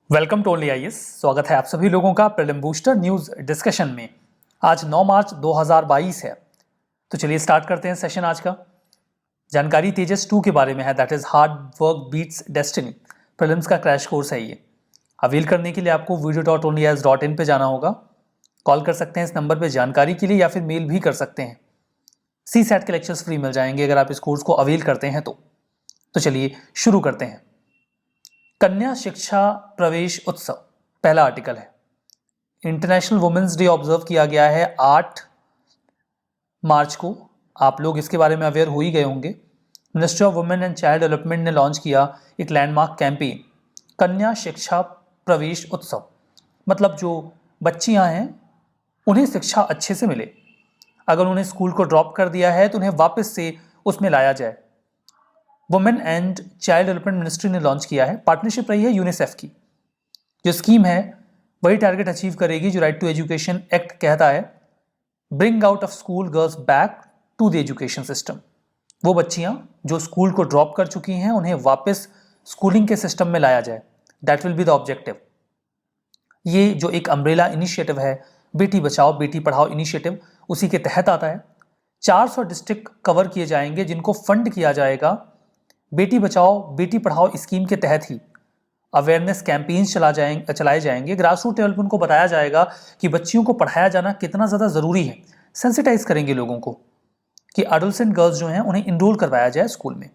Welcome to only IAS. स्वागत है आप सभी लोगों का प्रीलिम बूस्टर न्यूज डिस्कशन में। आज 9 मार्च 2022 है, तो चलिए स्टार्ट करते हैं सेशन आज का। जानकारी तेजस 2 के बारे में है, that is hard work beats destiny. Prelims का क्रैश कोर्स है ये। अवेल करने के लिए आपको video.onlyas.in पे जाना होगा। कॉल कर सकते हैं इस नंबर पे जानकारी के लिए, या फिर मेल भी कर सकते हैं। CSAT के लेक्चर्स फ्री मिल जाएंगे अगर आप इस कोर्स को अवेल करते हैं तो चलिए शुरू करते हैं। कन्या शिक्षा प्रवेश उत्सव पहला आर्टिकल है। इंटरनेशनल वुमेन्स डे ऑब्जर्व किया गया है 8 मार्च को। आप लोग इसके बारे में अवेयर हो ही गए होंगे। Ministry of women and child development ने लॉन्च किया एक लैंडमार्क कैंपेन, कन्या शिक्षा प्रवेश उत्सव। मतलब जो बच्चियां हैं उन्हें शिक्षा अच्छे से मिले। अगर उन्हें स्कूल को ड्रॉप कर दिया है तो उन्हें वापस से उसमें लाया जाए। Women and child development ministry ने लॉन्च किया है, पार्टनरशिप रही है यूनिसेफ की। जो स्कीम है वही टारगेट अचीव करेगी जो राइट टू एजुकेशन एक्ट कहता है, bring out of school girls back to the education system. वो बच्चियां जो स्कूल को ड्रॉप कर चुकी हैं उन्हें वापस स्कूलिंग के सिस्टम में लाया जाए। That will be the objective. ये जो एक अम्ब्रेला इनिशिएटिव है, बेटी बचाओ बेटी पढ़ाओ इनिशिएटिव, उसी के तहत आता है। 400 डिस्ट्रिक्ट कवर किए जाएंगे जिनको फंड किया जाएगा बेटी बचाओ बेटी पढ़ाओ स्कीम के तहत ही। अवेयरनेस कैंपेन्स चलाए जाएंगे। ग्रास रूट लेवल पर उनको बताया जाएगा कि बच्चियों को पढ़ाया जाना कितना ज़्यादा ज़रूरी है। सेंसिटाइज करेंगे लोगों को कि एडोलसेंट गर्ल्स जो हैं उन्हें इनरोल करवाया जाए स्कूल में।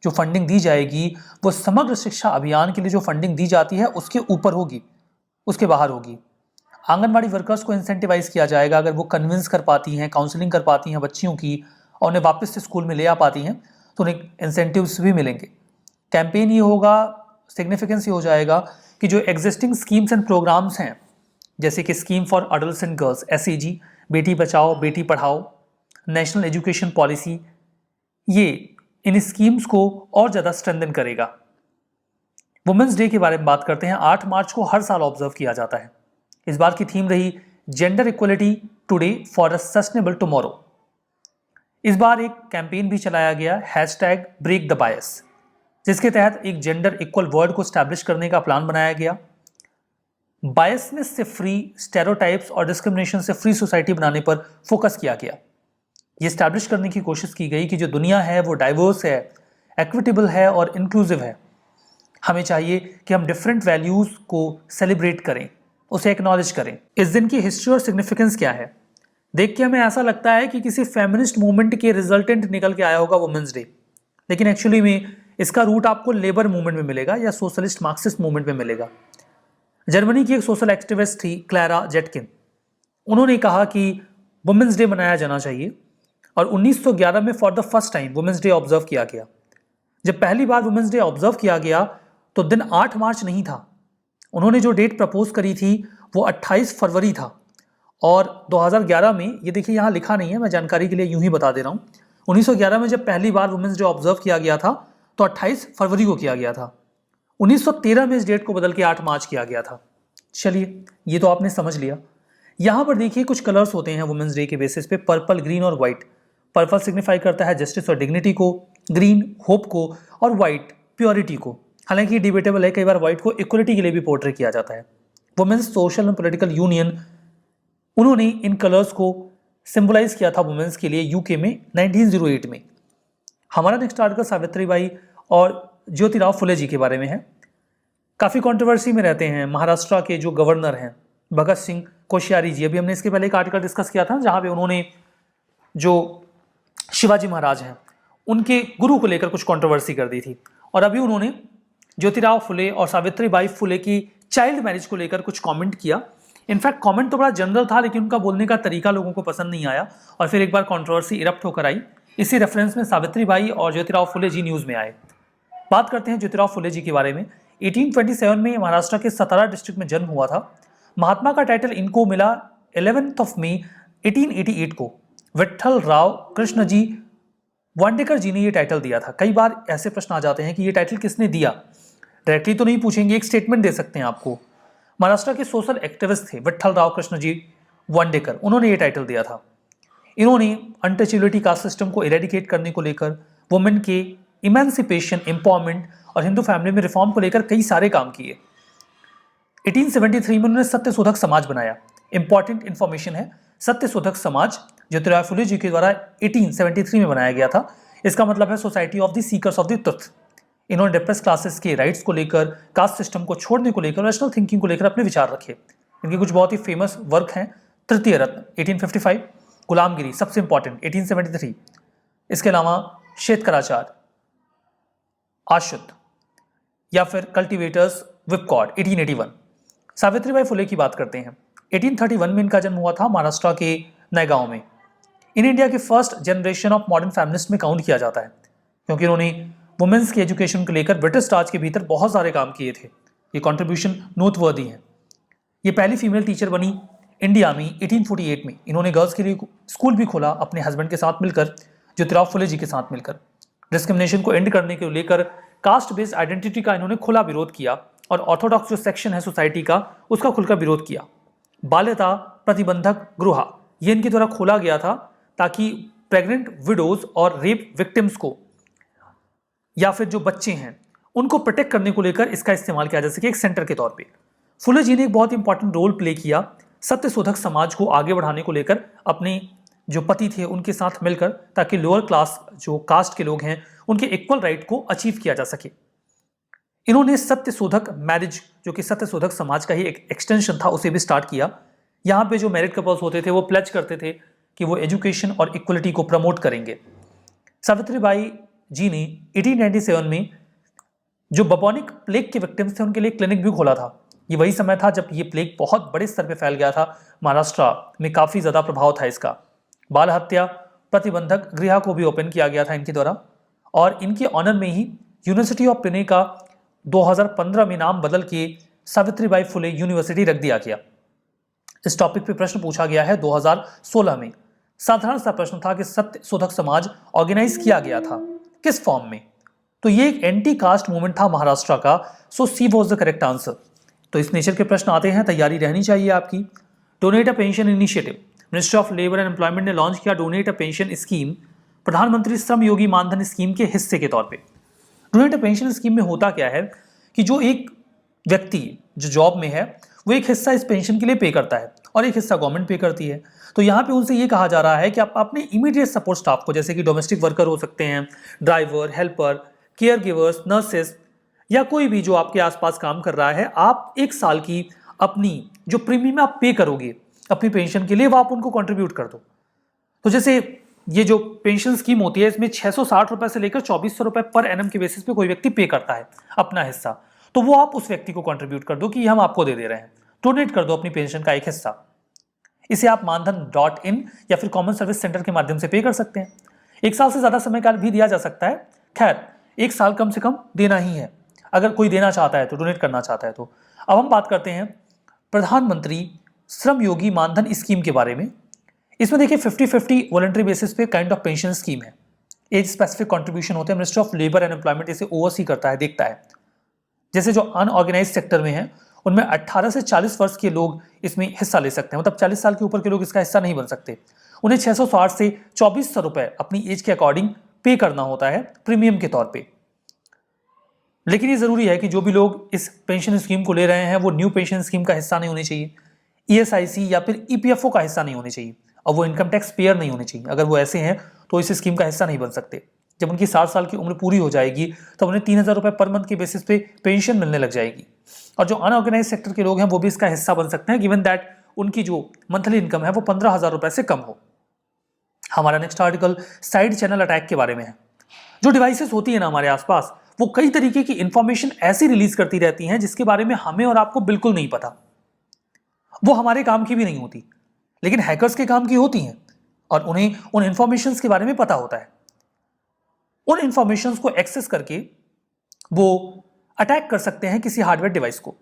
जो फंडिंग दी जाएगी वो समग्र शिक्षा अभियान के लिए जो फंडिंग दी जाती है उसके ऊपर होगी, उसके बाहर होगी। आंगनबाड़ी वर्कर्स को इंसेंटिवाइज किया जाएगा। अगर वो कन्विंस कर पाती हैं, काउंसलिंग कर पाती हैं बच्चियों की और उन्हें वापस से स्कूल में ले आ पाती हैं तो उन्हें इंसेंटिव्स भी मिलेंगे। कैंपेन ये होगा, सिग्निफिकेंस ये हो जाएगा कि जो एग्जिस्टिंग स्कीम्स एंड प्रोग्राम्स हैं, जैसे कि scheme for adolescent girls SAG, Beti Bachao Beti Padhao, national education policy, ये इन स्कीम्स को और ज़्यादा स्ट्रेंथन करेगा। वुमेंस डे के बारे में बात करते हैं। 8 मार्च को हर साल ऑब्जर्व किया जाता है। इस बार की थीम रही gender equality today for a sustainable tomorrow. इस बार एक कैंपेन भी चलाया गया, #ब्रेक द बायस, जिसके तहत एक जेंडर इक्वल वर्ड को स्टैब्लिश करने का प्लान बनाया गया। बायसनेस से फ्री, स्टेरियोटाइप्स और डिस्क्रिमिनेशन से फ्री सोसाइटी बनाने पर फोकस किया गया। ये स्टैब्लिश करने की कोशिश की गई कि जो दुनिया है वो डाइवर्स है, इक्विटेबल है और इंक्लूसिव है। हमें चाहिए कि हम डिफरेंट वैल्यूज को सेलिब्रेट करें, उसे एक्नॉलेज करें। इस दिन की हिस्ट्री और सिग्निफिकेंस क्या है, देख के हमें ऐसा लगता है कि किसी फेमिनिस्ट मूवमेंट के रिजल्टेंट निकल के आया होगा वुमेन्स डे, लेकिन एक्चुअली में इसका रूट आपको लेबर मूवमेंट में मिलेगा या सोशलिस्ट मार्क्सिस्ट मूवमेंट में मिलेगा। जर्मनी की एक सोशल एक्टिविस्ट थी क्लैरा जेटकिन। उन्होंने कहा कि वुमेन्स डे मनाया जाना चाहिए और 1911 में for the first time women's day observe किया गया। जब पहली बार वुमेन्स डे ऑब्जर्व किया गया तो दिन 8 मार्च नहीं था। उन्होंने जो डेट प्रपोज करी थी वो 28 फरवरी था। और 2011 में, ये देखिए यहाँ लिखा नहीं है, मैं जानकारी के लिए यूं ही बता दे रहा हूँ, 1911 में जब पहली बार वुमेन्स डे ऑब्जर्व किया गया था तो 28 फरवरी को किया गया था। 1913 में इस डेट को बदल के 8 मार्च किया गया था। चलिए ये तो आपने समझ लिया। यहाँ पर देखिए कुछ कलर्स होते हैं वुमेन्स डे के बेसिस पे, पर्पल, ग्रीन और व्हाइट। पर्पल सिग्निफाई करता है जस्टिस और डिग्निटी को, ग्रीन होप को और व्हाइट प्योरिटी को। हालांकि डिबेटेबल है, कई बार व्हाइट को इक्वलिटी के लिए भी पोर्ट्रे किया जाता है। Women's social and political union, उन्होंने इन कलर्स को सिंबलाइज किया था वुमेन्स के लिए यूके में 1908 में। हमारा नेक्स्ट आर्टिकल सावित्रीबाई और ज्योतिराव फुले जी के बारे में है। काफ़ी कंट्रोवर्सी में रहते हैं। महाराष्ट्र के जो गवर्नर हैं भगत सिंह कोश्यारी जी, अभी हमने इसके पहले एक आर्टिकल डिस्कस किया था जहाँ पे उन्होंने जो शिवाजी महाराज हैं उनके गुरु को लेकर कुछ कंट्रोवर्सी कर दी थी। और अभी उन्होंने ज्योतिराव फुले और सावित्रीबाई फुले की चाइल्ड मैरिज को लेकर कुछ कॉमेंट किया। इनफैक्ट कमेंट तो बड़ा जनरल था, लेकिन उनका बोलने का तरीका लोगों को पसंद नहीं आया और फिर एक बार कंट्रोवर्सी इरप्ट होकर आई। इसी रेफरेंस में सावित्रीबाई और ज्योतिराव फुले जी न्यूज़ में आए। बात करते हैं ज्योतिराव फुले जी के बारे में। 1827 में महाराष्ट्र के सतारा डिस्ट्रिक्ट में जन्म हुआ था। महात्मा का टाइटल इनको मिला 11 मई 1888 को। विट्ठल राव कृष्ण जी वांडेकर जी ने ये टाइटल दिया था। कई बार ऐसे प्रश्न आ जाते हैं कि ये टाइटल किसने दिया, डायरेक्टली तो नहीं पूछेंगे, एक स्टेटमेंट दे सकते हैं आपको। महाराष्ट्र के सोशल एक्टिविस्ट थे विट्ठल राव कृष्ण जी वांडेकर, उन्होंने ये टाइटल दिया था। इन्होंने अनटचेबिलिटी कास्ट सिस्टम को इरेडिकेट करने को लेकर, वुमेन के इमेंसिपेशन, एम्पावरमेंट और हिंदू फैमिली में रिफॉर्म को लेकर कई सारे काम किए। 1873 में उन्होंने सत्यशोधक समाज बनाया। इंपॉर्टेंट इंफॉर्मेशन है, सत्यशोधक समाज ज्योतिराव फुले जी के द्वारा 1873 में बनाया गया था। इसका मतलब है society of the seekers of the truth. इन्होंने डिप्रेस क्लासेस के राइट्स को लेकर, कास्ट सिस्टम को छोड़ने को लेकर, रैशनल थिंकिंग को लेकर अपने विचार रखे। इनके कुछ बहुत ही फेमस वर्क हैं, तृतीय रत्न 1855, गुलामगिरी सबसे इंपॉर्टेंट 1873, इसके अलावा श्वेतकराचार, आशुत या फिर कल्टीवेटर्स विपकॉर्ड 1881। सावित्रीबाई फुले की बात करते हैं। 1831 में इनका जन्म हुआ था महाराष्ट्र के नए गांव में। इन इंडिया के first generation of modern feminist में काउंट किया जाता है, क्योंकि उन्होंने वुमेन्स की एजुकेशन को लेकर ब्रिटिश राज के भीतर बहुत सारे काम किए थे। ये कंट्रीब्यूशन नोटवर्दी है। ये पहली फीमेल टीचर बनी इंडिया में 1848 में। इन्होंने गर्ल्स के लिए स्कूल भी खोला अपने हस्बैंड के साथ मिलकर, ज्योतिराव फुले जी के साथ मिलकर। डिस्क्रिमिनेशन को एंड करने को लेकर कास्ट बेस्ड आइडेंटिटी का इन्होंने खुला विरोध किया और ऑर्थोडॉक्स जो सेक्शन है सोसाइटी का, उसका खुलकर विरोध किया। बाल्यता प्रतिबंधक गृह ये इनके द्वारा खोला गया था ताकि प्रेग्नेंट विडोज और रेप विक्टिम्स को या फिर जो बच्चे हैं उनको प्रोटेक्ट करने को लेकर इसका इस्तेमाल किया जा सके एक सेंटर के तौर पे। फुले जी ने एक बहुत इंपॉर्टेंट रोल प्ले किया सत्यशोधक समाज को आगे बढ़ाने को लेकर, अपने जो पति थे उनके साथ मिलकर, ताकि लोअर क्लास जो कास्ट के लोग हैं उनके इक्वल राइट को अचीव किया जा सके। इन्होंने सत्यशोधक मैरिज, जो कि सत्यशोधक समाज का ही एक एक्सटेंशन था, उसे भी स्टार्ट किया। यहाँ पे जो मैरिड कपल्स होते थे वो प्लेज करते थे कि वो एजुकेशन और इक्वलिटी को प्रमोट करेंगे। सावित्रीबाई जी ने 1897 में जो बबोनिक प्लेग के विक्टिम्स थे उनके लिए क्लिनिक भी खोला था। ये वही समय था जब ये प्लेग बहुत बड़े स्तर पे फैल गया था, महाराष्ट्र में काफ़ी ज़्यादा प्रभाव था इसका। बाल हत्या प्रतिबंधक गृह को भी ओपन किया गया था इनके द्वारा, और इनके ऑनर में ही यूनिवर्सिटी ऑफ पुणे का 2015 में नाम बदल के सावित्रीबाई फुले यूनिवर्सिटी रख दिया गया। इस टॉपिक पे प्रश्न पूछा गया है 2016 में। साधारण सा प्रश्न था कि सत्यशोधक समाज ऑर्गेनाइज किया गया था किस फॉर्म में, तो ये एक एंटी कास्ट मूवमेंट था महाराष्ट्र का। So C was the correct answer. तो इस नेचर के प्रश्न आते हैं, तैयारी रहनी चाहिए आपकी। Donate a pension initiative, ministry of labour and employment ने लॉन्च किया डोनेट अ पेंशन स्कीम प्रधानमंत्री श्रम योगी मानधन स्कीम के हिस्से के तौर पे। डोनेट अ पेंशन स्कीम में होता क्या है कि जो एक व्यक्ति जो जॉब में है वो एक हिस्सा इस पेंशन के लिए पे करता है और एक हिस्सा गवर्नमेंट पे करती है। तो यहाँ पे उनसे ये कहा जा रहा है कि आप अपने इमीडिएट सपोर्ट स्टाफ को, जैसे कि डोमेस्टिक वर्कर हो सकते हैं, driver, helper, care givers, nurses या कोई भी जो आपके आसपास काम कर रहा है, आप एक साल की अपनी जो प्रीमियम आप पे करोगे अपनी पेंशन के लिए, वो आप उनको कंट्रीब्यूट कर दो। तो जैसे ये जो पेंशन स्कीम होती है इसमें 660 रुपए से लेकर 2400 रुपए पर एनम के बेसिस पे कोई व्यक्ति पे करता है अपना हिस्सा, तो वो आप उस व्यक्ति को कंट्रीब्यूट कर दो कि हम आपको दे रहे हैं, डोनेट कर दो अपनी पेंशन का एक हिस्सा। इसे आप मानधन.in या फिर कॉमन सर्विस सेंटर के माध्यम से पे कर सकते हैं। एक साल से ज्यादा समय काल भी दिया जा सकता है। खैर, एक साल कम से कम देना ही है अगर कोई देना चाहता है तो, डोनेट करना चाहता है तो। अब हम बात करते हैं प्रधानमंत्री श्रम योगी मानधन स्कीम के बारे में। इसमें देखिए 50-50 वॉलंटरी बेसिस पे काइंड ऑफ पेंशन स्कीम है। एज स्पेसिफिक कंट्रीब्यूशन होते हैं, ministry of labour and employment इसे ओवरसी करता है, देखता है। जैसे जो अनऑर्गेनाइज सेक्टर में है उनमें 18 से 40 वर्ष के लोग इसमें हिस्सा ले सकते हैं, मतलब 40 साल के ऊपर के लोग इसका हिस्सा नहीं बन सकते। उन्हें 660 से 2400 रुपए अपनी एज के अकॉर्डिंग पे करना होता है प्रीमियम के तौर पे। लेकिन ये जरूरी है कि जो भी लोग इस पेंशन स्कीम को ले रहे हैं वो न्यू पेंशन स्कीम का हिस्सा नहीं होने चाहिए, ESIC या फिर EPFO का हिस्सा नहीं होने चाहिए, और वो इनकम टैक्स पेयर नहीं होने चाहिए। अगर वो ऐसे हैं तो इस स्कीम का हिस्सा नहीं बन सकते। जब उनकी 60 साल की उम्र पूरी हो जाएगी तब उन्हें 3000 रुपए पर मंथ के बेसिस पे पेंशन मिलने लग जाएगी। और जो अनऑर्गेनाइज सेक्टर के लोग हैं वो भी इसका हिस्सा बन सकते हैं, गिवन दैट उनकी जो मंथली इनकम है वो 15,000 रुपए से कम हो। हमारा next article side channel attack के बारे में है। जो डिवाइसेस होती है ना हमारे आसपास, वो कई तरीके की इंफॉर्मेशन ऐसी रिलीज करती रहती हैं जिसके बारे में हमें और आपको बिल्कुल नहीं पता। वो हमारे काम की भी नहीं होती, लेकिन हैकर्स के काम की होती हैं और उन्हें उन इंफॉर्मेशंस के बारे में पता होता है। उन इंफॉर्मेशंस को एक्सेस करके वो अटैक कर सकते हैं किसी हार्डवेयर डिवाइस को।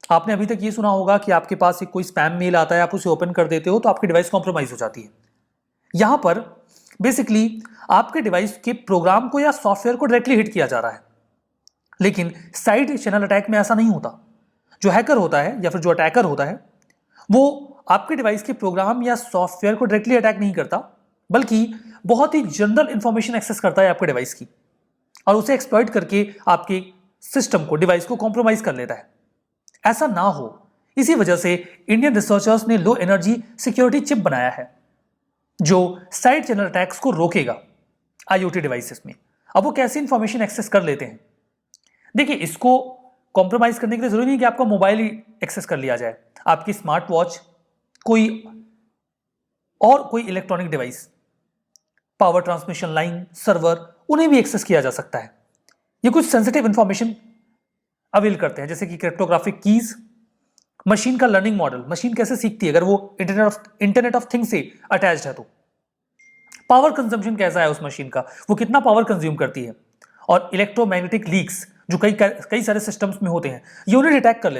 आपने अभी तक ये सुना होगा कि आपके पास एक कोई स्पैम मेल आता है, आप उसे ओपन कर देते हो तो आपकी डिवाइस कॉम्प्रोमाइज हो जाती है। यहां पर बेसिकली आपके डिवाइस के प्रोग्राम को या सॉफ्टवेयर को डायरेक्टली हिट किया जा रहा है, लेकिन साइड चैनल अटैक में ऐसा नहीं होता। जो हैकर होता है या फिर जो अटैकर होता है वो आपके डिवाइस के प्रोग्राम या सॉफ्टवेयर को डायरेक्टली अटैक नहीं करता, बल्कि बहुत ही जनरल इंफॉर्मेशन एक्सेस करता है आपके डिवाइस की और उसे एक्सप्लॉइट करके आपके सिस्टम को, डिवाइस को कॉम्प्रोमाइज कर लेता है। ऐसा ना हो इसी वजह से इंडियन रिसर्चर्स ने लो एनर्जी सिक्योरिटी चिप बनाया है जो साइड चैनल अटैक्स को रोकेगा आईओटी डिवाइसेस में। अब वो कैसे इंफॉर्मेशन एक्सेस कर लेते हैं? देखिए, इसको कॉम्प्रोमाइज करने के लिए जरूरी नहीं कि आपका मोबाइल ही एक्सेस कर लिया जाए। आपकी स्मार्ट वॉच, कोई electronic device, power transmission line, server, उन्हें भी एक्सेस किया जा सकता है। ये कुछ सेंसिटिव इंफॉर्मेशन अवेल करते हैं, जैसे कि क्रिप्टोग्राफिक कीज, मशीन का लर्निंग मॉडल, मशीन कैसे सीखती है अगर वो इंटरनेट ऑफ थिंग्स से अटैच्ड है तो, पावर कंजम्पशन कैसा है उस मशीन का, वो कितना पावर कंज्यूम करती है, और इलेक्ट्रोमैग्नेटिक लीक्स जो कई सारे सिस्टम्स में होते हैं, ये उन्हें डिटेक्ट कर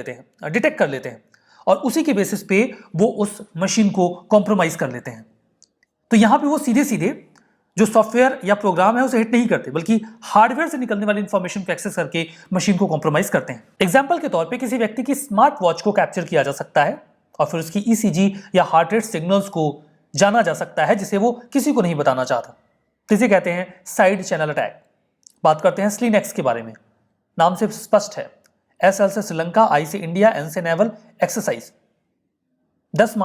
लेते हैं और उसी के बेसिस पे वो उस मशीन को कॉम्प्रोमाइज कर लेते हैं। तो यहां पे वो सीधे सीधे जो सॉफ्टवेयर या प्रोग्राम है उसे हिट नहीं करते, बल्कि हार्डवेयर से निकलने वाली इंफॉर्मेशन को एक्सेस करके मशीन को कॉम्प्रोमाइज करते हैं। एग्जाम्पल के तौर पे किसी व्यक्ति की स्मार्ट वॉच को कैप्चर किया जा सकता है और फिर उसकी ईसीजी या हार्ट रेट सिग्नल्स को जाना जा सकता है जिसे वो किसी को नहीं बताना चाहता। तो इसे कहते हैं साइड चैनल अटैक। बात करते हैं स्लीनेक्स के बारे में। नाम से स्पष्ट है, SL से श्रीलंका, I से इंडिया, N से नेवल एक्सरसाइज 7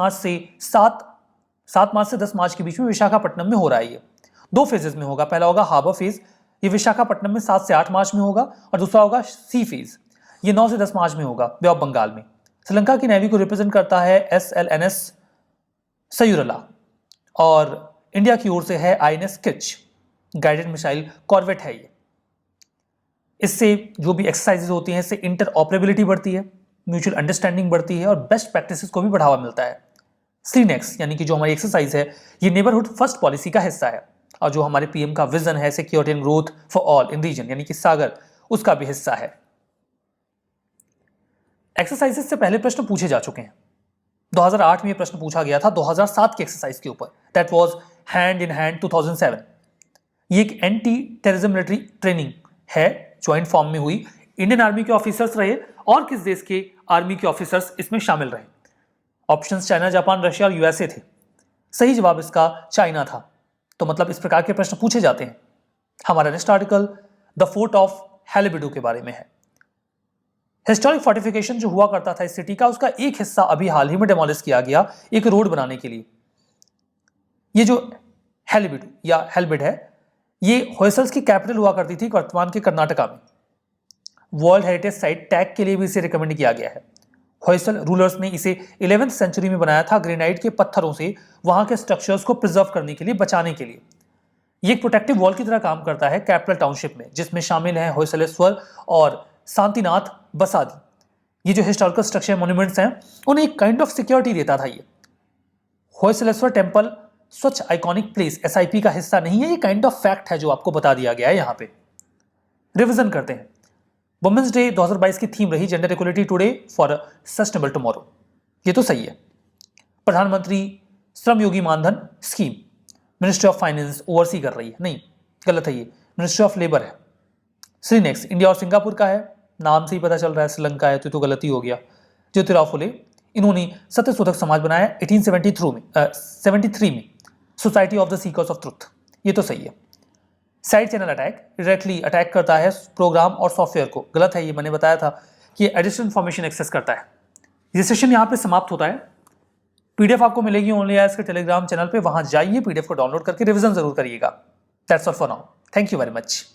मार्च से 10 मार्च के बीच में विशाखापट्टनम में हो रहा है। ये 2 फेजेस में होगा। पहला होगा हार्बर फेज, ये विशाखापट्टनम में 7 से 8 मार्च में होगा, और दूसरा होगा सी फेज, ये 9 से 10 मार्च में होगा बे ऑफ बंगाल में। श्रीलंका की नेवी को रिप्रेजेंट करता है SLNS सयूरला और इंडिया की ओर से है INS किच, गाइडेड मिसाइल कॉर्वेट है ये। इससे जो भी एक्सरसाइजेज होती हैं, इससे इंटर ऑपरेबिलिटी बढ़ती है, म्यूचुअल अंडरस्टैंडिंग बढ़ती है और बेस्ट प्रैक्टिसेस को भी बढ़ावा मिलता है। स्लीनेक्स यानी कि जो हमारी एक्सरसाइज है, ये नेबरहुड फर्स्ट पॉलिसी का हिस्सा है, और जो हमारे PM का विजन है security and growth for all in region यानी कि सागर, उसका भी हिस्सा है। एक्सरसाइजेस से पहले प्रश्न पूछे जा चुके हैं। 2008 में यह प्रश्न पूछा गया था 2007 की एक्सरसाइज के ऊपर, that was hand in hand 2007। ये एक एंटी टेररिज्म मिलिट्री ट्रेनिंग है, ज्वाइंट फॉर्म में हुई। इंडियन आर्मी के ऑफिसर्स रहे और किस देश के आर्मी के ऑफिसर्स इसमें शामिल रहे? ऑप्शंस चाइना, जापान, रशिया और USA थे। सही जवाब इसका चाइना था। तो मतलब इस प्रकार के प्रश्न पूछे जाते हैं। हमारा next article the fort of Halebidu के बारे में है। हिस्टोरिक फोर्टिफिकेशन जो हुआ करता था इस सिटी का, उसका एक हिस्सा अभी हाल ही में डेमोलिश किया गया एक रोड बनाने के लिए। ये जो हेलिबिडो या हेल्बिड है, ये होयसल्स की कैपिटल हुआ करती थी वर्तमान के कर्नाटका में। वर्ल्ड हेरिटेज साइट टैग के लिए भी इसे रिकमेंड किया गया है। होयसल रूलर्स ने इसे 11वीं सेंचुरी में बनाया था ग्रेनाइट के पत्थरों से, वहां के स्ट्रक्चर्स को प्रिजर्व करने के लिए, बचाने के लिए। ये एक प्रोटेक्टिव वॉल की तरह काम करता है कैपिटल टाउनशिप में, जिसमें शामिल हैं होयसलेश्वर और शांतिनाथ बसादी। ये जो हिस्टोरिकल स्ट्रक्चर मॉन्यूमेंट्स हैं, उन्हें एक काइंड ऑफ सिक्योरिटी देता था। ये होयसलेश्वर टेम्पल स्वच्छ आइकॉनिक प्लेस SIP का हिस्सा नहीं है, ये काइंड ऑफ फैक्ट है जो आपको बता दिया गया है। यहां पे रिवीजन करते हैं। वुमेन्स डे 2022 की थीम रही gender equality today for a sustainable tomorrow. ये तो सही है। प्रधानमंत्री श्रम योगी मानधन scheme ministry of finance oversee कर रही है, नहीं, गलत है, ये मिनिस्ट्री ऑफ लेबर है। श्रीनेक्स इंडिया और सिंगापुर का है, नाम से ही पता चल रहा है श्रीलंका है, तो गलती हो गया। ज्योतिराव फुले, इन्होंने सत्यशोधक समाज बनाया 1873 में, society of the seekers of truth. ये तो सही है। Side channel attack directly attack करता है प्रोग्राम और सॉफ्टवेयर को, गलत है, ये मैंने बताया था कि ये एडिशनल इन्फॉर्मेशन एक्सेस करता है। ये सेशन यहाँ पे समाप्त होता है। PDF आपको मिलेगी ओनली आज के टेलीग्राम चैनल पे, वहां जाइए, PDF को डाउनलोड करके रिवीजन जरूर करिएगा। That's all for now, thank you very much.